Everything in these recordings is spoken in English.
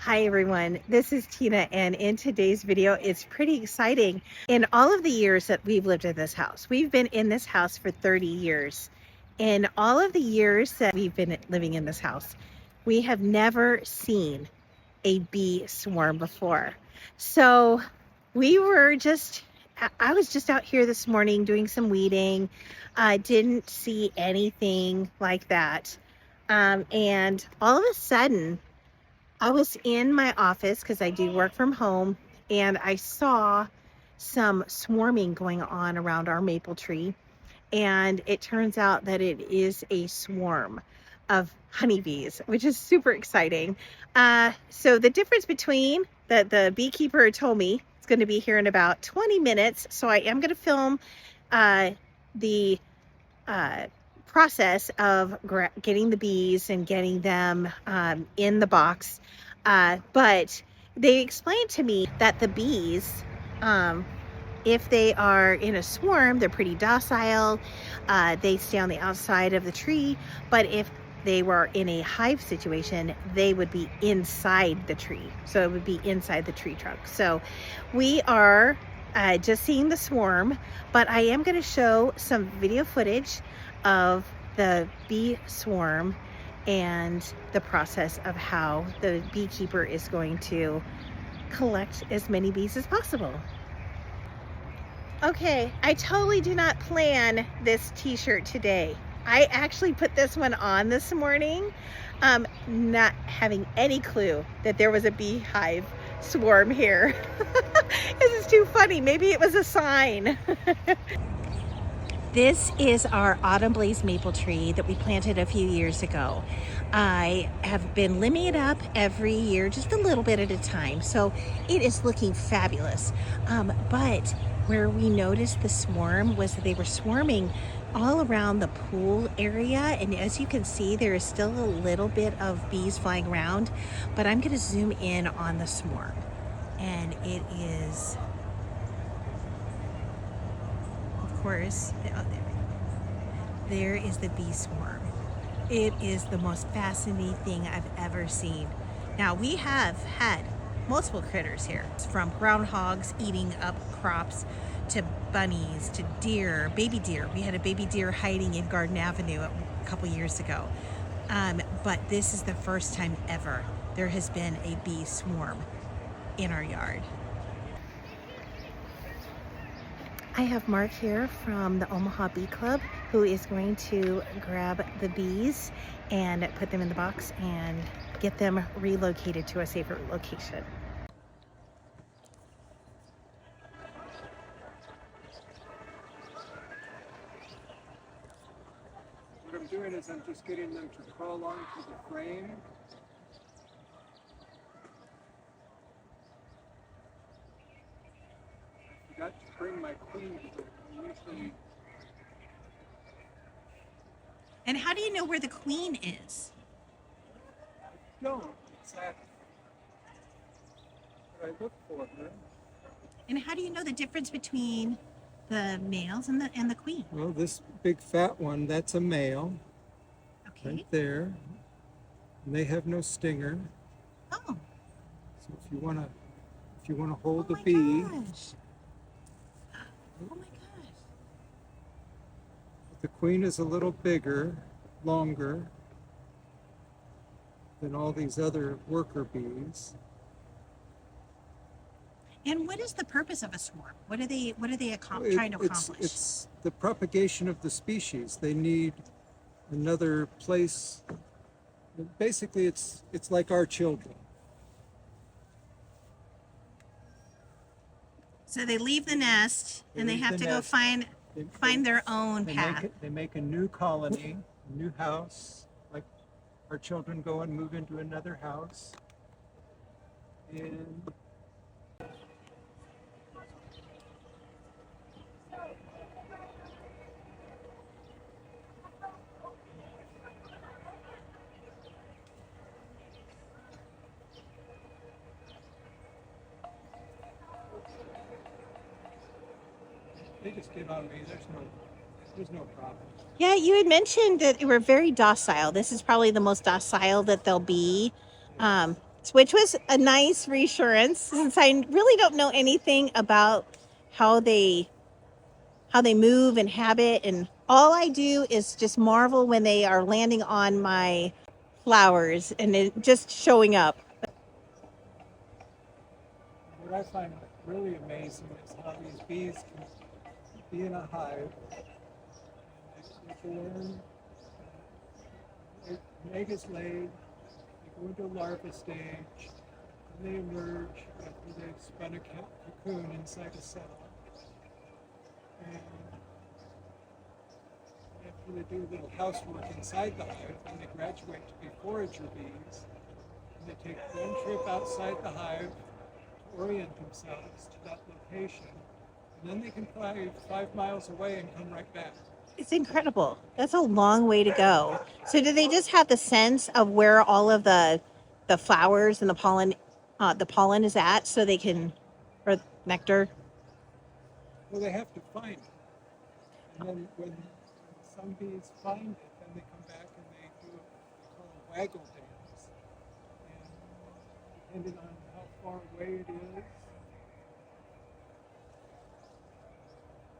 Hi everyone, this is Tina, and in today's video it's pretty exciting. In all of the years that we've lived in this house, we've been in this house for 30 years. In all of the years that we've been living in this house, we have never seen a bee swarm before. So I was just out here this morning doing some weeding. Didn't see anything like that. And all of a sudden, I was in my office because I do work from home, and I saw some swarming going on around our maple tree. And it turns out that it is a swarm of honeybees, which is super exciting. So the difference between the beekeeper told me it's going to be here in about 20 minutes. So I am going to film the process of getting the bees and getting them in the box. But they explained to me that the bees, if they are in a swarm, they're pretty docile. They stay on the outside of the tree. But if they were in a hive situation, they would be inside the tree. So it would be inside the tree trunk. So we are just seeing the swarm, but I am going to show some video footage of the bee swarm and the process of how the beekeeper is going to collect as many bees as possible. Okay, I totally do not plan this t-shirt today. I actually put this one on this morning, not having any clue that there was a beehive swarm here. This is too funny. Maybe it was a sign. This is our autumn blaze maple tree that we planted a few years ago. I have been limbing it up every year, just a little bit at a time. So it is looking fabulous. But where we noticed the swarm was that they were swarming all around the pool area. And as you can see, there is still a little bit of bees flying around, but I'm going to zoom in on the swarm. And it is, of course, oh, there is the bee swarm. It is the most fascinating thing I've ever seen. Now, we have had multiple critters here, from groundhogs eating up crops to bunnies to deer, baby deer. We had a baby deer hiding in Garden Avenue a couple years ago. But this is the first time ever there has been a bee swarm in our yard. I have Mark here from the Omaha Bee Club, who is going to grab the bees and put them in the box and get them relocated to a safer location. What I'm doing is I'm just getting them to crawl onto the frame. I forgot to bring my queen with me. Usually. And how do you know where the queen is? I don't exactly. But I look for her. And how do you know the difference between the males and the queen? Well, this big fat one, that's a male. Okay. Right there. And they have no stinger. Oh. So if you wanna hold the my bee. Gosh. Oh my gosh. The queen is a little bigger, longer than all these other worker bees. And what is the purpose of a swarm? What are they trying to accomplish? It's the propagation of the species. They need another place. Basically, it's like our children. So they leave the nest and they have to go find their own path. They make a new colony, a new house, like our children go and move into another house. And they just get on me. There's no problem. Yeah, you had mentioned that they were very docile. This is probably the most docile that they'll be. which was a nice reassurance since I really don't know anything about how they move and habit, and all I do is just marvel when they are landing on my flowers and it just showing up. What I find really amazing is how these bees can be in a hive and they learn. An egg is laid, they go into larva stage, and they emerge after they've spun a cocoon inside a cell. And after they do a little housework inside the hive, then they graduate to be forager bees. And they take one trip outside the hive to orient themselves to that location. And then they can fly 5 miles away and come right back. It's incredible. That's a long way to go. So do they just have the sense of where all of the flowers and the pollen is at, so they can, or nectar? Well, they have to find it. And then when some bees find it, then they come back and they do what they call a waggle dance. And depending on how far away it is,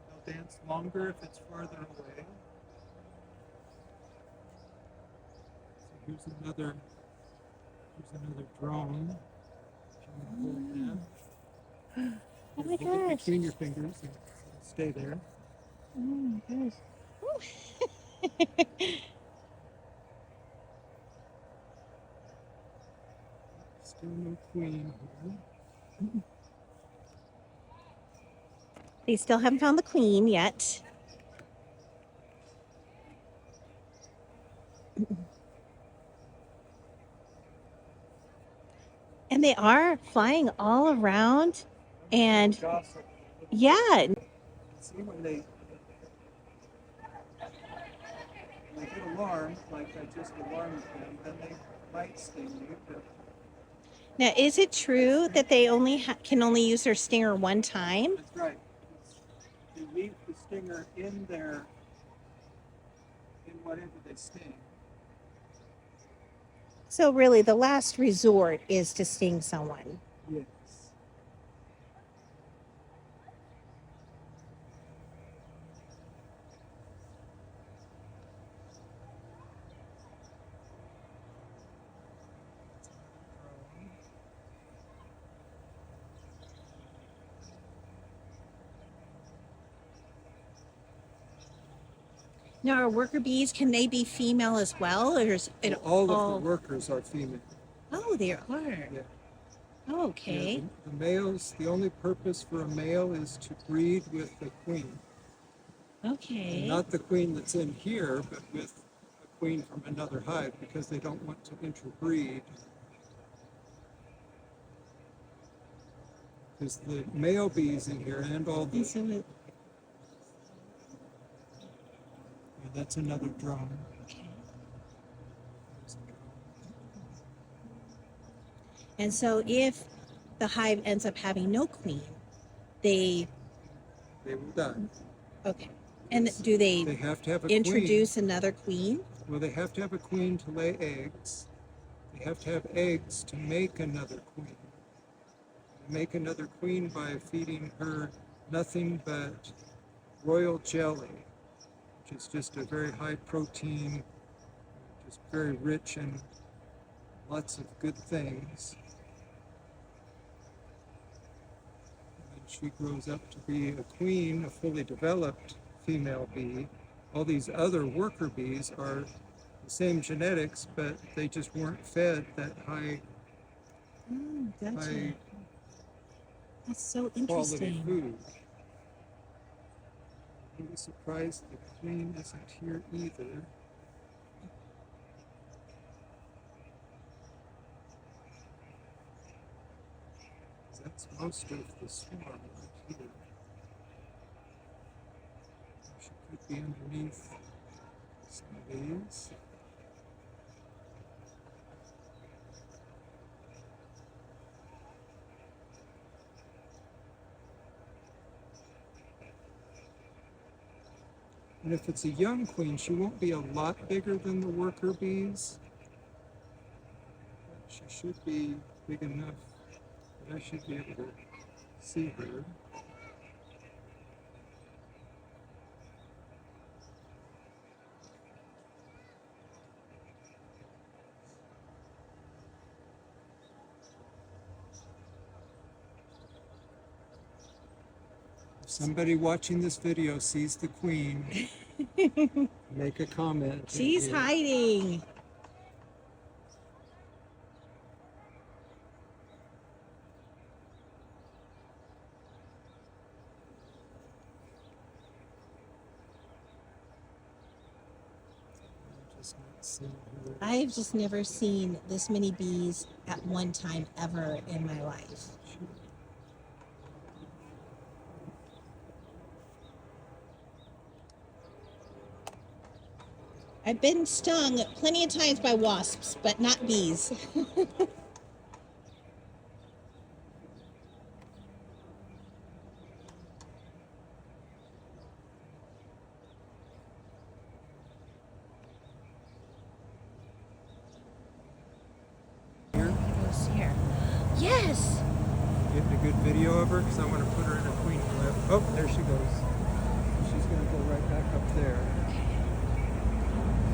they'll dance longer if it's farther away. So here's another drone. Oh my Hold it gosh. between your fingers and stay there. Oh my gosh. Still no queen here. They still haven't found the queen yet. And they are flying all around. And yeah, See when they get alarmed, like I just alarmed them, then they might sting you. But now is it true that they can only use their stinger one time? that's right. They leave the stinger in whatever they sting. So really the last resort is to sting someone. Yes. Now, are worker bees, can they be female as well? Or is it All of the workers are female. Oh, there are. Yeah. Okay. Yeah, the males, the only purpose for a male is to breed with the queen. Okay. And not the queen that's in here, but with a queen from another hive, because they don't want to interbreed. Because the male bees in here and all the... So Yeah, that's another drone. okay. And so if the hive ends up having no queen, they will die. Okay. And do they have to have a introduce queen. another queen? Well, they have to have a queen to lay eggs. They have to have eggs to make another queen. They make another queen by feeding her nothing but royal jelly, which is just a very high protein, just very rich in lots of good things. And she grows up to be a queen, a fully developed female bee. All these other worker bees are the same genetics, but they just weren't fed that high Gotcha. That's so quality interesting. food. I'm really surprised the queen isn't here either. That's most of the swarm right here. She could be underneath some of these. And if it's a young queen, she won't be a lot bigger than the worker bees. She should be big enough that I should be able to see her. If somebody watching this video sees the queen, make a comment. She's hiding. Just not seeing her. I've just never seen this many bees at one time ever in my life. I've been stung plenty of times by wasps, but not bees. Here, Goes here. Yes! getting a good video of her because I want to put her in a queen clip. Oh, there she goes. She's going to go right back up there.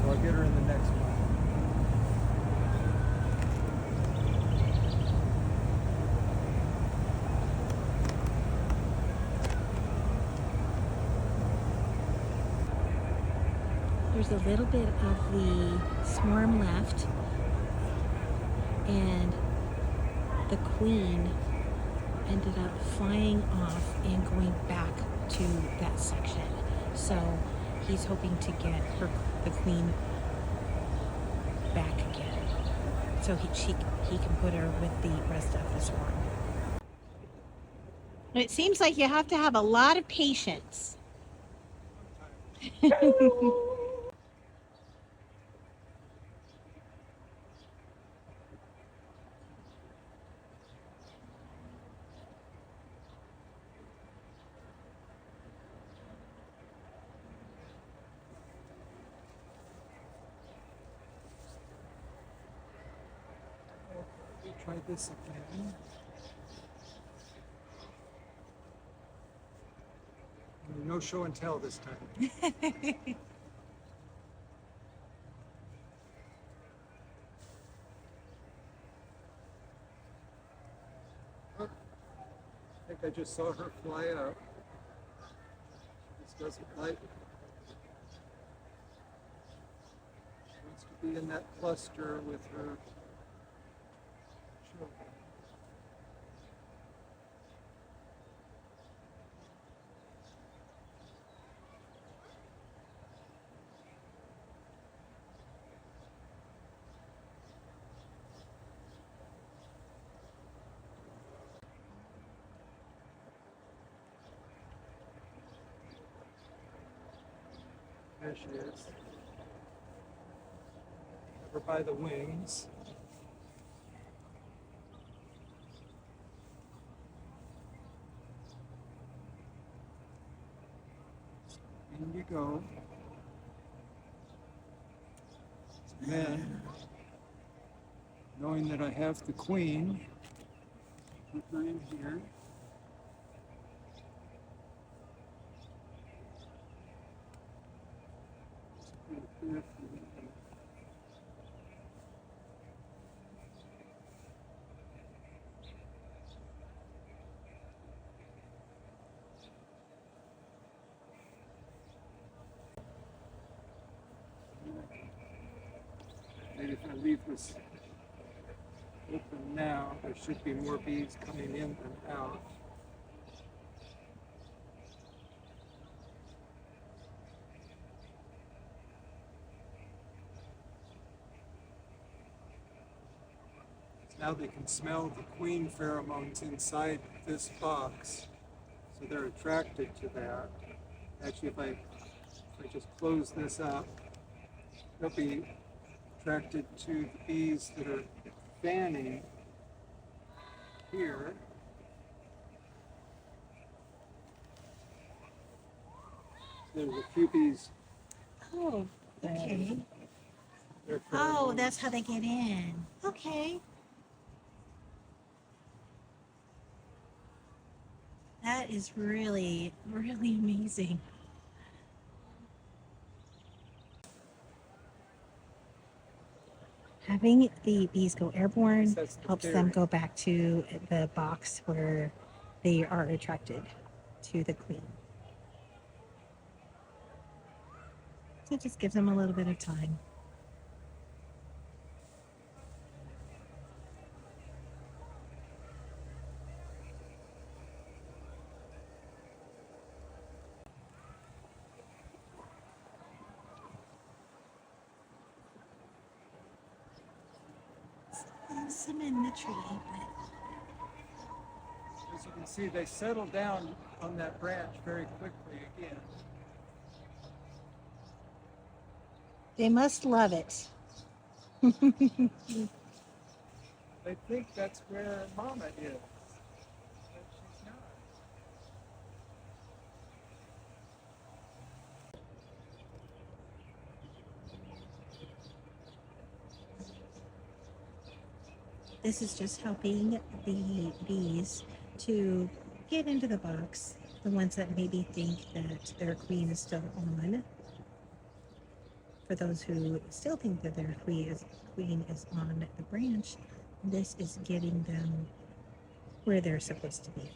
So I'll get her in the next one. There's a little bit of the swarm left, and the queen ended up flying off and going back to that section. So he's hoping to get the queen back again, so he can put her with the rest of the swarm. It seems like you have to have a lot of patience. Try this again. No show and tell this time. Oh, I think I just saw her fly out. This doesn't like. She wants to be in that cluster with her children. There she is. Have her by the wings. In you go. So then, knowing that I have the queen, put her in here. Maybe if I leave this open now, there should be more bees coming in than out. Now they can smell the queen pheromones inside this box, so they're attracted to that. Actually, if I just close this up, they'll be attracted to the bees that are fanning here. There's a few bees. Oh, okay. Their Oh, pheromones. that's how they get in. Okay. That is really, really amazing. Having the bees go airborne helps them go back to the box where they are attracted to the queen. So it just gives them a little bit of time. Some in the tree, but As you can see, they settle down on that branch very quickly again. they must love it. They think that's where Mama is, but she's not. This is just helping the bees to get into the box, the ones that maybe think that their queen is still on. For those who still think that their queen is on the branch, this is getting them where they're supposed to be.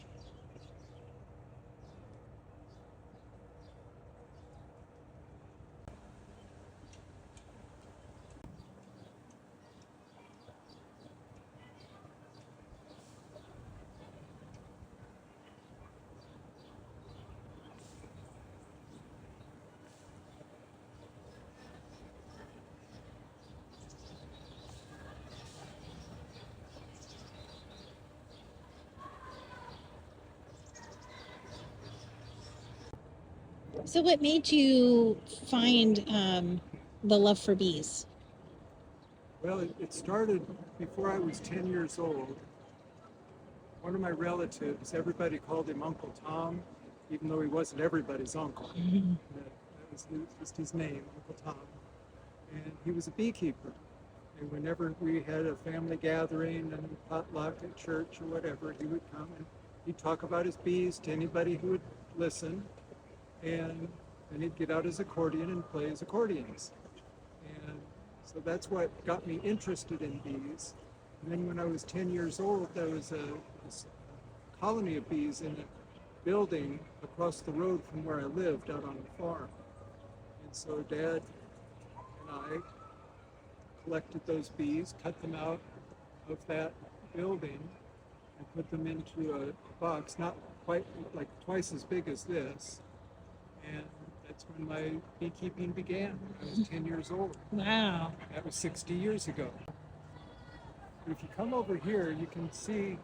So what made you find the love for bees? Well, it started before I was 10 years old. One of my relatives, everybody called him Uncle Tom, even though he wasn't everybody's uncle. That was just his name, Uncle Tom. And he was a beekeeper. And whenever we had a family gathering and potluck at church or whatever, he would come and he'd talk about his bees to anybody who would listen. And then he'd get out his accordion and play his accordions. And so that's what got me interested in bees. And then when I was 10 years old, there was a colony of bees in a building across the road from where I lived out on the farm. And so Dad and I collected those bees, cut them out of that building, and put them into a box, not quite like twice as big as this. And that's when my beekeeping began. I was 10 years old. Wow. That was 60 years ago. But if you come over here, you can see,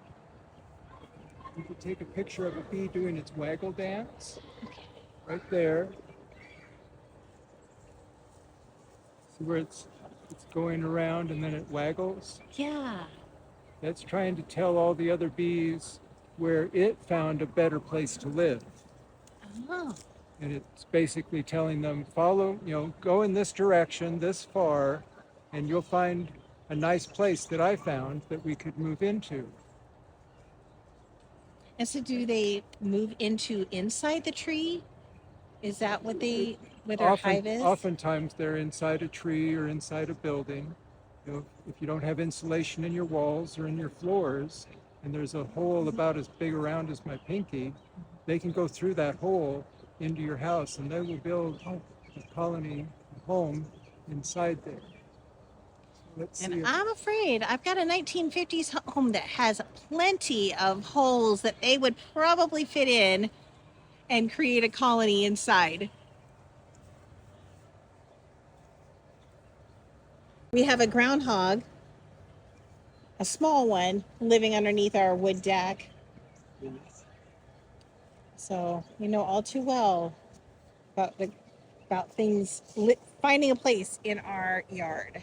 you can take a picture of a bee doing its waggle dance right there. See where it's going around and then it waggles? Yeah. That's trying to tell all the other bees where it found a better place to live. Oh. And it's basically telling them, follow, go in this direction this far, and you'll find a nice place that I found that we could move into. And so do they move into inside the tree? Is that what where their hive is? Oftentimes they're inside a tree or inside a building. If you don't have insulation in your walls or in your floors, and there's a hole about as big around as my pinky, they can go through that hole into your house, and they will build a colony, a home inside there. Let's see. And I'm afraid I've got a 1950s home that has plenty of holes that they would probably fit in and create a colony inside. We have a groundhog, a small one, living underneath our wood deck. So we know all too well about things finding a place in our yard.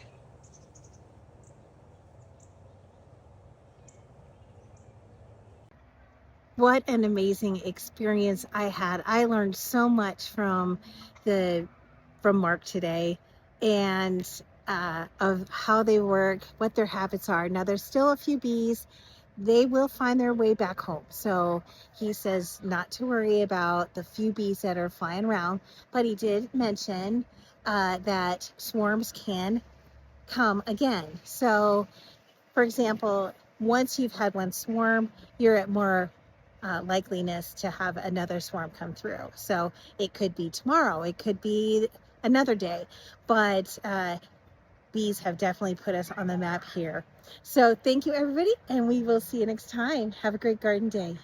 What an amazing experience I had. I learned so much from Mark today, and of how they work, what their habits are. Now there's still a few bees they will find their way back home. So he says not to worry about the few bees that are flying around, but he did mention that swarms can come again. So, for example, once you've had one swarm, you're at more likeliness to have another swarm come through. So it could be tomorrow, it could be another day, but bees have definitely put us on the map here. So thank you, everybody, and we will see you next time. Have a great garden day.